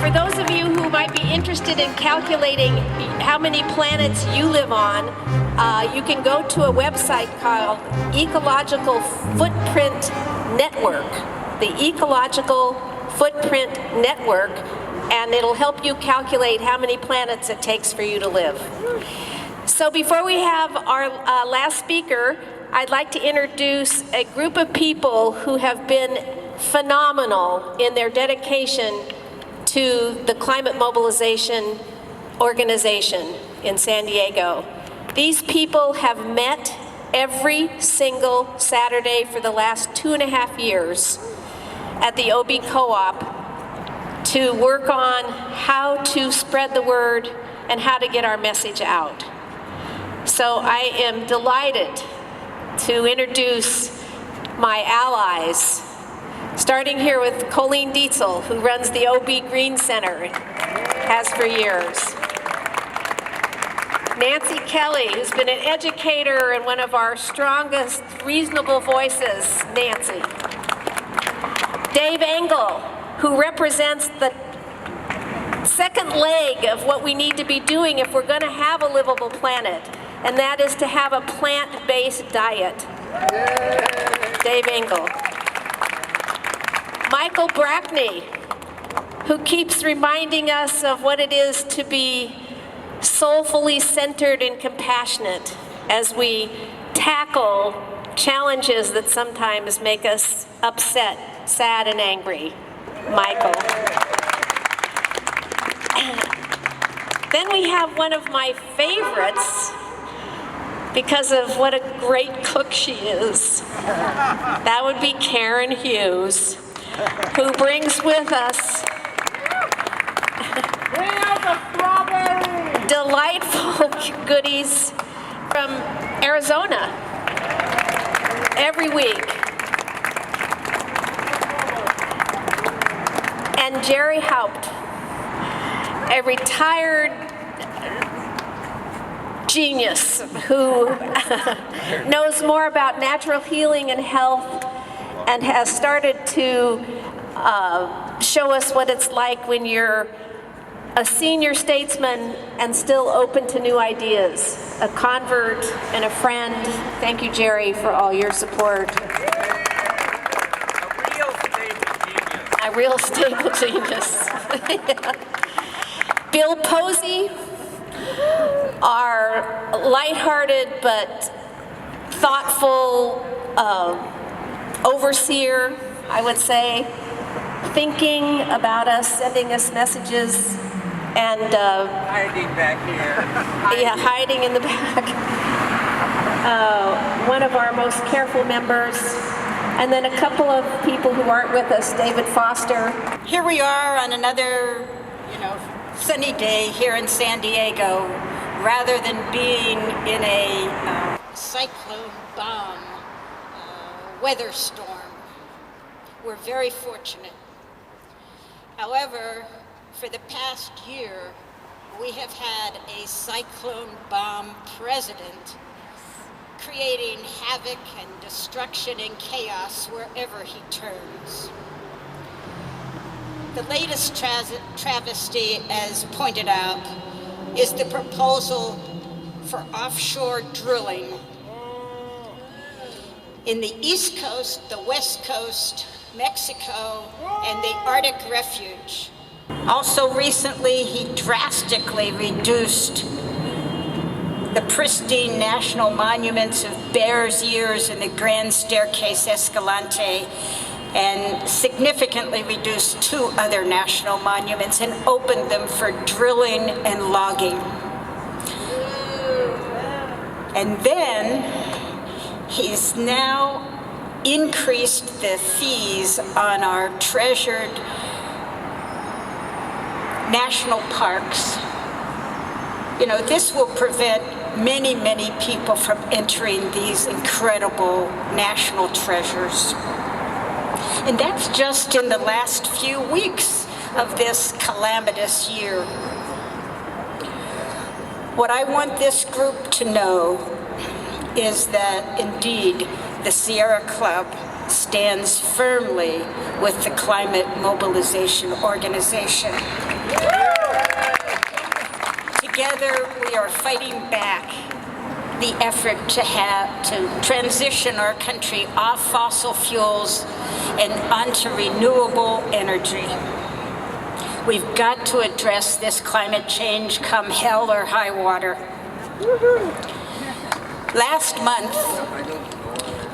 for those of you who might be interested in calculating how many planets you live on, you can go to a website called Ecological Footprint Network, the Ecological Footprint Network, and it'll help you calculate how many planets it takes for you to live. So before we have our last speaker, I'd like to introduce a group of people who have been phenomenal in their dedication to the Climate Mobilization organization in San Diego. These people have met every single Saturday for the last 2.5 years at the OB Co-op to work on how to spread the word and how to get our message out. So I am delighted to introduce my allies, starting here with Colleen Dietzel, who runs the OB Green Center, has for years. Nancy Kelly, who's been an educator and one of our strongest reasonable voices, Nancy. Dave Engel, who represents the second leg of what we need to be doing if we're going to have a livable planet, and that is to have a plant-based diet. Dave Engel. Michael Brackney, who keeps reminding us of what it is to be soulfully centered and compassionate as we tackle challenges that sometimes make us upset, sad, and angry. Michael. Then we have one of my favorites, because of what a great cook she is. That would be Karen Hughes, who brings with us delightful goodies from Arizona every week. And Jerry Haupt, a retired genius who knows more about natural healing and health and has started to show us what it's like when you're a senior statesman and still open to new ideas, a convert and a friend. Thank you, Jerry, for all your support. A real stable genius. Yeah. Bill Posey, our lighthearted but thoughtful overseer, I would say, thinking about us, sending us messages, and hiding back here. Yeah, hiding in the back. One of our most careful members, and then a couple of people who aren't with us, David Foster. Here we are on another, sunny day here in San Diego, rather than being in a cyclone bomb weather storm. We're very fortunate. However, for the past year, we have had a cyclone bomb president creating havoc and destruction and chaos wherever he turns. The latest travesty, as pointed out, is the proposal for offshore drilling in the East Coast, the West Coast, Mexico, and the Arctic Refuge. Also recently, he drastically reduced the pristine national monuments of Bears Ears and the Grand Staircase Escalante, and significantly reduced 2 other national monuments and opened them for drilling and logging. And then he's now increased the fees on our treasured national parks. This will prevent many, many people from entering these incredible national treasures. And that's just in the last few weeks of this calamitous year. What I want this group to know is that indeed the Sierra Club stands firmly with the Climate Mobilization Organization. Together, we are fighting back the effort to transition our country off fossil fuels and onto renewable energy. We've got to address this climate change come hell or high water. Last month,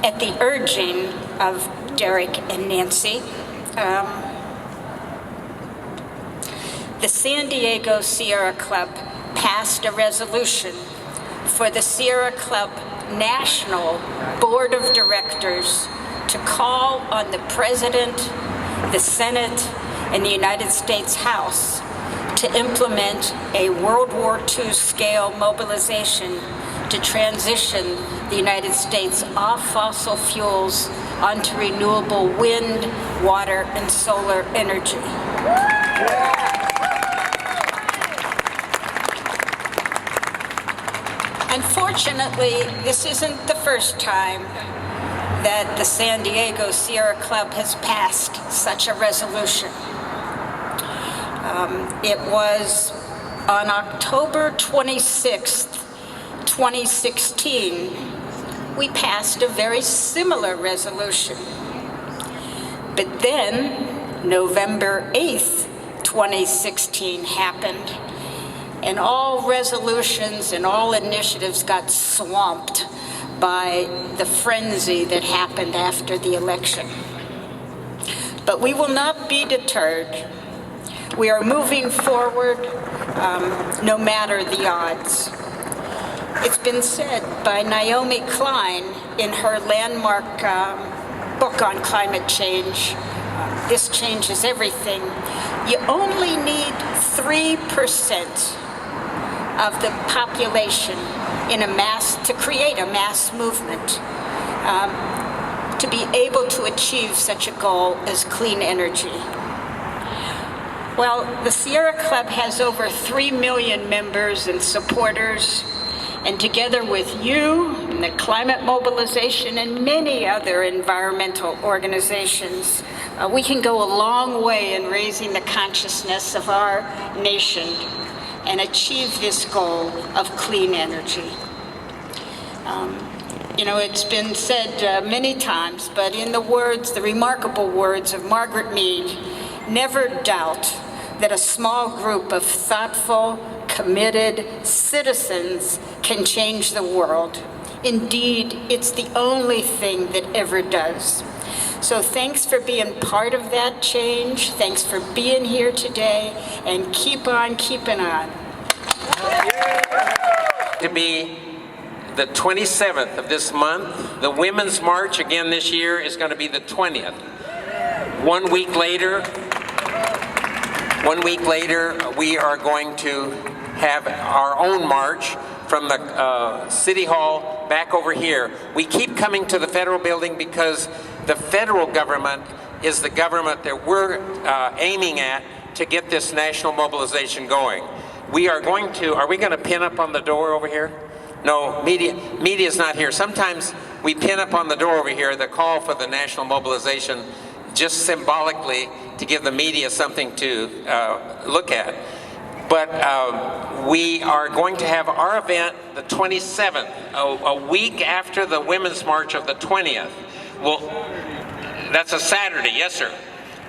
at the urging of Derek and Nancy, the San Diego Sierra Club passed a resolution for the Sierra Club National Board of Directors to call on the President, the Senate, and the United States House to implement a World War II scale mobilization to transition the United States off fossil fuels onto renewable wind, water, and solar energy. Unfortunately, this isn't the first time that the San Diego Sierra Club has passed such a resolution. It was on October 26th, 2016, we passed a very similar resolution. But then, November 8th, 2016 happened, and all resolutions and all initiatives got swamped by the frenzy that happened after the election. But we will not be deterred. We are moving forward no matter the odds. It's been said by Naomi Klein in her landmark book on climate change, This Changes Everything. You only need 3% of the population to create a mass movement to be able to achieve such a goal as clean energy. Well, the Sierra Club has over 3 million members and supporters, and together with you and the Climate Mobilization and many other environmental organizations, we can go a long way in raising the consciousness of our nation and achieve this goal of clean energy. It's been said many times, but in the remarkable words of Margaret Mead, never doubt that a small group of thoughtful, committed citizens can change the world. Indeed, it's the only thing that ever does. So thanks for being part of that change. Thanks for being here today, and keep on keeping on. To be the 27th of this month. The Women's March again this year is going to be the 20th. 1 week later, we are going to have our own march from the City Hall back over here. We keep coming to the federal building because the federal government is the government that we're aiming at to get this national mobilization going. Are we going to pin up on the door over here? No, media's not here. Sometimes we pin up on the door over here the call for the national mobilization, just symbolically to give the media something to look at. But we are going to have our event the 27th, a week after the Women's March of the 20th. Well, that's a Saturday, yes sir.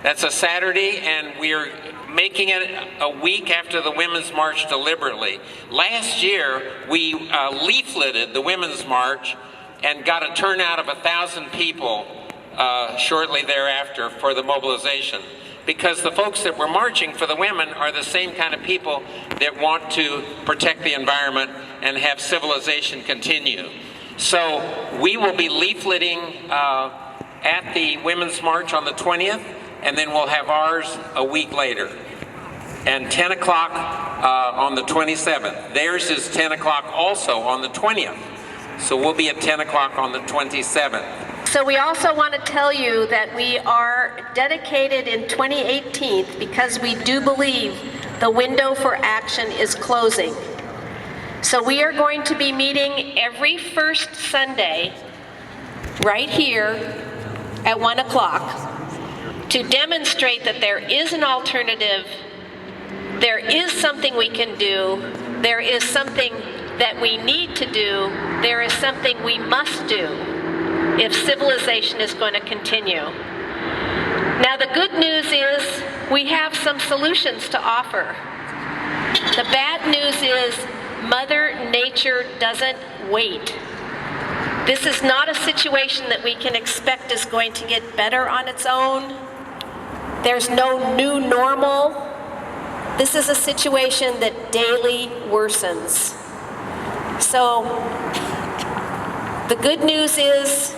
That's a Saturday, and we're making it a week after the Women's March deliberately. Last year, we leafleted the Women's March and got a turnout of 1,000 people shortly thereafter for the mobilization. Because the folks that were marching for the women are the same kind of people that want to protect the environment and have civilization continue. So we will be leafleting at the Women's March on the 20th, and then we'll have ours a week later. And 10 o'clock on the 27th. Theirs is 10 o'clock also on the 20th. So we'll be at 10 o'clock on the 27th. So we also want to tell you that we are dedicated in 2018 because we do believe the window for action is closing. So we are going to be meeting every first Sunday right here at 1 o'clock to demonstrate that there is an alternative, there is something we can do, there is something that we need to do, there is something we must do if civilization is going to continue. Now, the good news is we have some solutions to offer. The bad news is Mother Nature doesn't wait. This is not a situation that we can expect is going to get better on its own. There's no new normal. This is a situation that daily worsens. So the good news is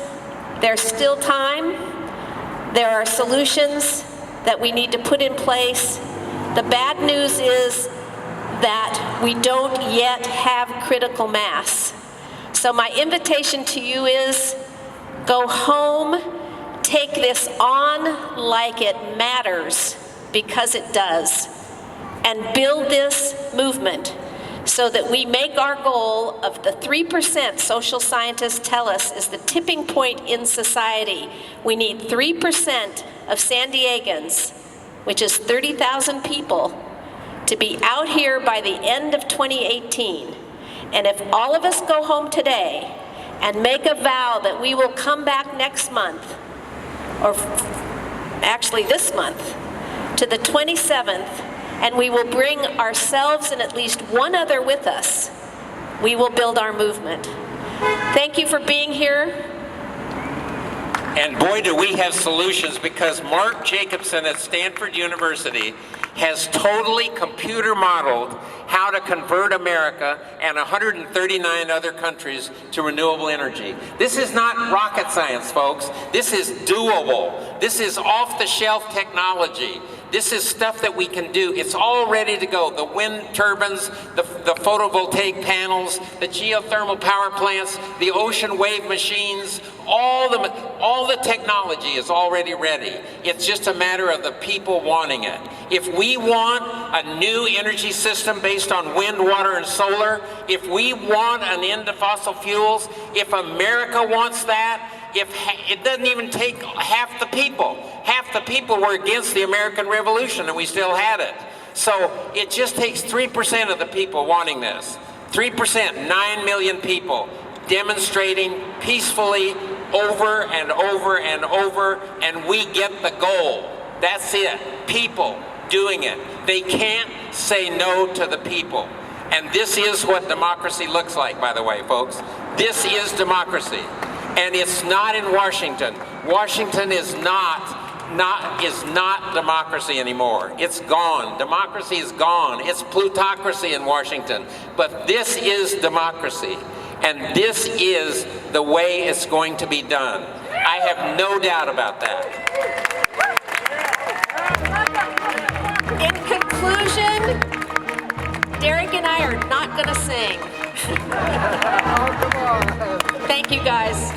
there's still time. There are solutions that we need to put in place. The bad news is that we don't yet have critical mass. So my invitation to you is go home, take this on like it matters, because it does, and build this movement so that we make our goal of the 3% social scientists tell us is the tipping point in society. We need 3% of San Diegans, which is 30,000 people, to be out here by the end of 2018. And if all of us go home today and make a vow that we will come back next month, or actually this month, to the 27th, and we will bring ourselves and at least one other with us, we will build our movement. Thank you for being here. And boy, do we have solutions, because Mark Jacobson at Stanford University has totally computer modeled how to convert America and 139 other countries to renewable energy. This is not rocket science, folks. This is doable. This is off-the-shelf technology. This is stuff that we can do. It's all ready to go. The wind turbines, the photovoltaic panels, the geothermal power plants, the ocean wave machines, all the technology is already ready. It's just a matter of the people wanting it. If we want a new energy system based on wind, water, and solar, if we want an end to fossil fuels, if America wants that, if it doesn't even take half the people. Half the people were against the American Revolution, and we still had it. So it just takes 3% of the people wanting this. 3%, 9 million people demonstrating peacefully over and over and over, and we get the goal. That's it. People doing it. They can't say no to the people. And this is what democracy looks like, by the way, folks. This is democracy. And it's not in Washington. Washington is not democracy anymore. It's gone. Democracy is gone. It's plutocracy in Washington. But this is democracy. And this is the way it's going to be done. I have no doubt about that. In conclusion, Derek and I are not going to sing. Thank you, guys.